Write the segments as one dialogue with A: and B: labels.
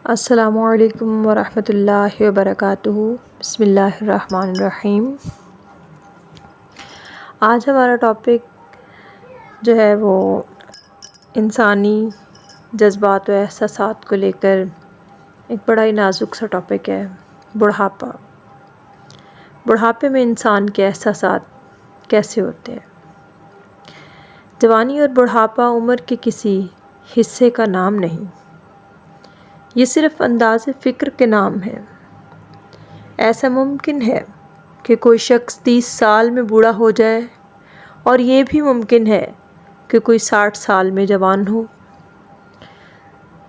A: السلام علیکم ورحمۃ اللہ وبرکاتہ۔ بسم اللہ الرحمن الرحیم۔ آج ہمارا ٹاپک جو ہے وہ انسانی جذبات و احساسات کو لے کر ایک بڑا ہی نازک سا ٹاپک ہے، بڑھاپا۔ بڑھاپے میں انسان کے احساسات کیسے ہوتے ہیں؟ جوانی اور بڑھاپا عمر کے کسی حصے کا نام نہیں، یہ صرف انداز فکر کے نام ہے۔ ایسا ممکن ہے کہ کوئی شخص 30 سال میں بوڑھا ہو جائے، اور یہ بھی ممکن ہے کہ کوئی 60 سال میں جوان ہو۔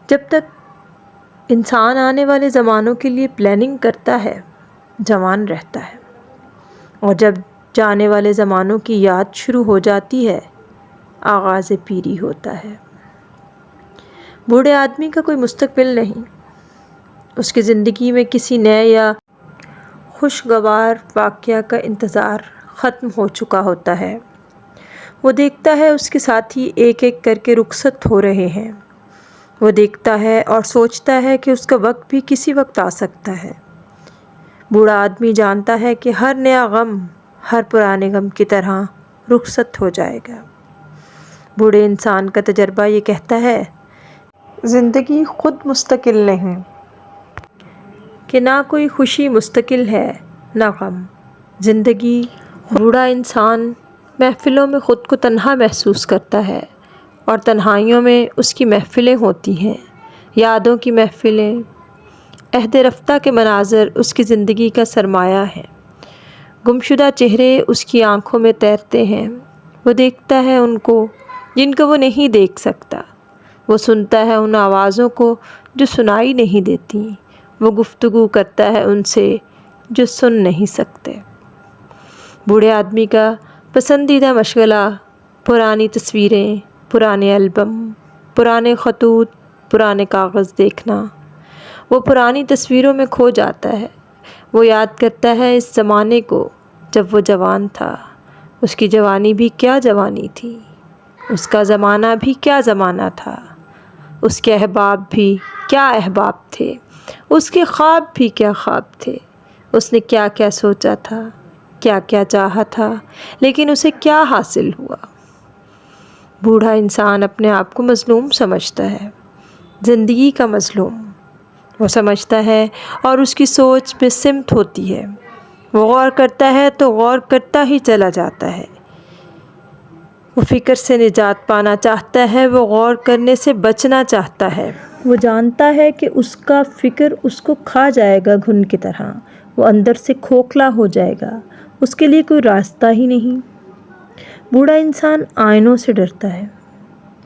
A: جب تک انسان آنے والے زمانوں کے لیے پلاننگ کرتا ہے، جوان رہتا ہے، اور جب جانے والے زمانوں کی یاد شروع ہو جاتی ہے، آغاز پیری ہوتا ہے۔ بوڑھے آدمی کا کوئی مستقبل نہیں، اس کی زندگی میں کسی نئے یا خوشگوار واقعہ کا انتظار ختم ہو چکا ہوتا ہے۔ وہ دیکھتا ہے اس کے ساتھی ایک ایک کر کے رخصت ہو رہے ہیں، وہ دیکھتا ہے اور سوچتا ہے کہ اس کا وقت بھی کسی وقت آ سکتا ہے۔ بوڑھا آدمی جانتا ہے کہ ہر نیا غم ہر پرانے غم کی طرح رخصت ہو جائے گا۔ بوڑھے انسان کا تجربہ یہ کہتا ہے، زندگی خود مستقل نہیں، کہ نہ کوئی خوشی مستقل ہے نہ غم۔ زندگی بوڑھا انسان محفلوں میں خود کو تنہا محسوس کرتا ہے، اور تنہائیوں میں اس کی محفلیں ہوتی ہیں، یادوں کی محفلیں۔ عہد رفتہ کے مناظر اس کی زندگی کا سرمایہ ہیں، گمشدہ چہرے اس کی آنکھوں میں تیرتے ہیں۔ وہ دیکھتا ہے ان کو جن کو وہ نہیں دیکھ سکتا، وہ سنتا ہے ان آوازوں کو جو سنائی نہیں دیتی، وہ گفتگو کرتا ہے ان سے جو سن نہیں سکتے۔ بوڑھے آدمی کا پسندیدہ مشغلہ پرانی تصویریں، پرانے البم، پرانے خطوط، پرانے کاغذ دیکھنا۔ وہ پرانی تصویروں میں کھو جاتا ہے، وہ یاد کرتا ہے اس زمانے کو جب وہ جوان تھا۔ اس کی جوانی بھی کیا جوانی تھی، اس کا زمانہ بھی کیا زمانہ تھا، اس کے احباب بھی کیا احباب تھے، اس کے خواب بھی کیا خواب تھے۔ اس نے کیا کیا سوچا تھا، کیا کیا چاہا تھا، لیکن اسے کیا حاصل ہوا؟ بوڑھا انسان اپنے آپ کو مظلوم سمجھتا ہے، زندگی کا مظلوم۔ وہ سمجھتا ہے اور اس کی سوچ بے سمت ہوتی ہے۔ وہ غور کرتا ہے تو غور کرتا ہی چلا جاتا ہے۔ وہ فکر سے نجات پانا چاہتا ہے، وہ غور کرنے سے بچنا چاہتا ہے۔ وہ جانتا ہے کہ اس کا فکر اس کو کھا جائے گا گھن کی طرح، وہ اندر سے کھوکھلا ہو جائے گا، اس کے لیے کوئی راستہ ہی نہیں۔ بوڑھا انسان آئینوں سے ڈرتا ہے،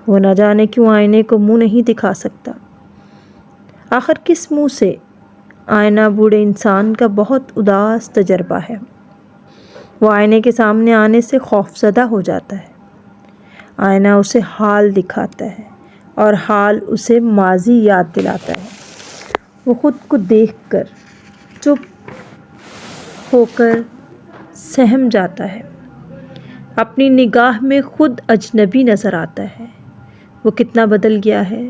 A: وہ نہ جانے کیوں آئینے کو منہ نہیں دکھا سکتا۔ آخر کس منہ سے؟ آئینہ بوڑھے انسان کا بہت اداس تجربہ ہے۔ وہ آئینے کے سامنے آنے سے خوفزدہ ہو جاتا ہے۔ آئینہ اسے حال دکھاتا ہے، اور حال اسے ماضی یاد دلاتا ہے۔ وہ خود کو دیکھ کر چپ ہو کر سہم جاتا ہے، اپنی نگاہ میں خود اجنبی نظر آتا ہے۔ وہ کتنا بدل گیا ہے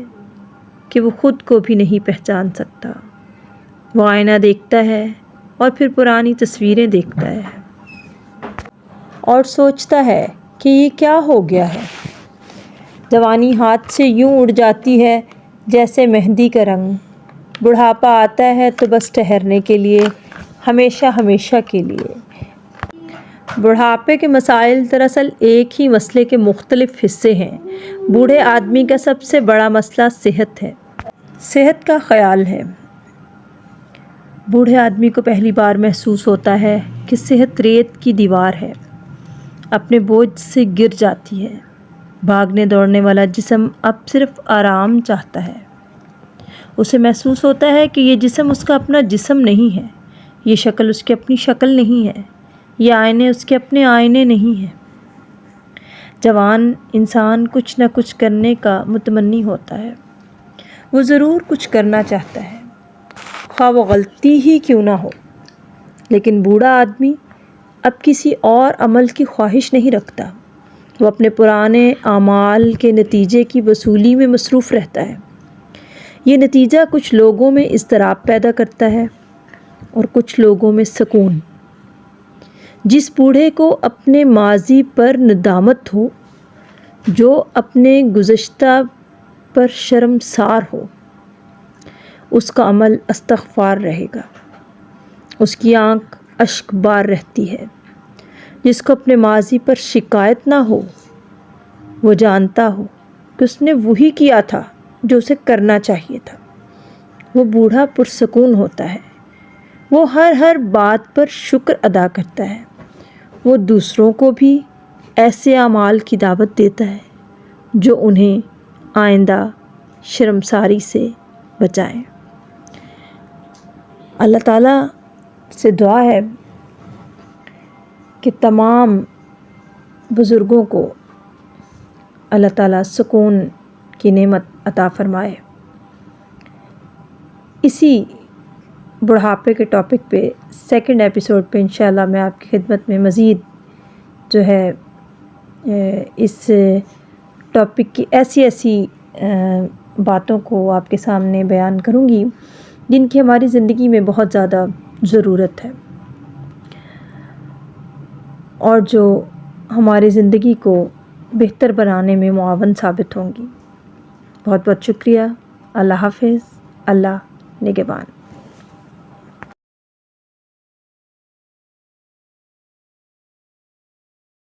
A: کہ وہ خود کو بھی نہیں پہچان سکتا۔ وہ آئینہ دیکھتا ہے اور پھر پرانی تصویریں دیکھتا ہے، اور سوچتا ہے کہ یہ کیا ہو گیا ہے۔ جوانی ہاتھ سے یوں اڑ جاتی ہے جیسے مہندی کا رنگ۔ بڑھاپا آتا ہے تو بس ٹھہرنے کے لیے، ہمیشہ ہمیشہ کے لیے۔ بڑھاپے کے مسائل دراصل ایک ہی مسئلے کے مختلف حصے ہیں۔ بوڑھے آدمی کا سب سے بڑا مسئلہ صحت ہے، صحت کا خیال ہے۔ بوڑھے آدمی کو پہلی بار محسوس ہوتا ہے کہ صحت ریت کی دیوار ہے، اپنے بوجھ سے گر جاتی ہے۔ بھاگنے دوڑنے والا جسم اب صرف آرام چاہتا ہے۔ اسے محسوس ہوتا ہے کہ یہ جسم اس کا اپنا جسم نہیں ہے، یہ شکل اس کی اپنی شکل نہیں ہے، یہ آئینے اس کے اپنے آئینے نہیں ہیں۔ جوان انسان کچھ نہ کچھ کرنے کا متمنی ہوتا ہے، وہ ضرور کچھ کرنا چاہتا ہے، خواہ وہ غلطی ہی کیوں نہ ہو۔ لیکن بوڑھا آدمی اب کسی اور عمل کی خواہش نہیں رکھتا، وہ اپنے پرانے اعمال کے نتیجے کی وصولی میں مصروف رہتا ہے۔ یہ نتیجہ کچھ لوگوں میں اضطراب پیدا کرتا ہے اور کچھ لوگوں میں سکون۔ جس بوڑھے کو اپنے ماضی پر ندامت ہو، جو اپنے گزشتہ پر شرمسار ہو، اس کا عمل استغفار رہے گا، اس کی آنکھ اشک بار رہتی ہے۔ جس کو اپنے ماضی پر شکایت نہ ہو، وہ جانتا ہو کہ اس نے وہی کیا تھا جو اسے کرنا چاہیے تھا، وہ بوڑھا پرسکون ہوتا ہے۔ وہ ہر بات پر شکر ادا کرتا ہے۔ وہ دوسروں کو بھی ایسے اعمال کی دعوت دیتا ہے جو انہیں آئندہ شرمساری سے بچائیں۔ اللہ تعالیٰ سے دعا ہے کہ تمام بزرگوں کو اللہ تعالیٰ سکون کی نعمت عطا فرمائے۔ اسی بڑھاپے کے ٹاپک پہ سیکنڈ ایپیسوڈ پہ انشاءاللہ میں آپ کی خدمت میں مزید جو ہے اس ٹاپک کی ایسی باتوں کو آپ کے سامنے بیان کروں گی جن کی ہماری زندگی میں بہت زیادہ ضرورت ہے اور جو ہماری زندگی کو بہتر بنانے میں معاون ثابت ہوں گی۔ بہت بہت شکریہ۔ اللہ حافظ۔ اللہ نگہبان۔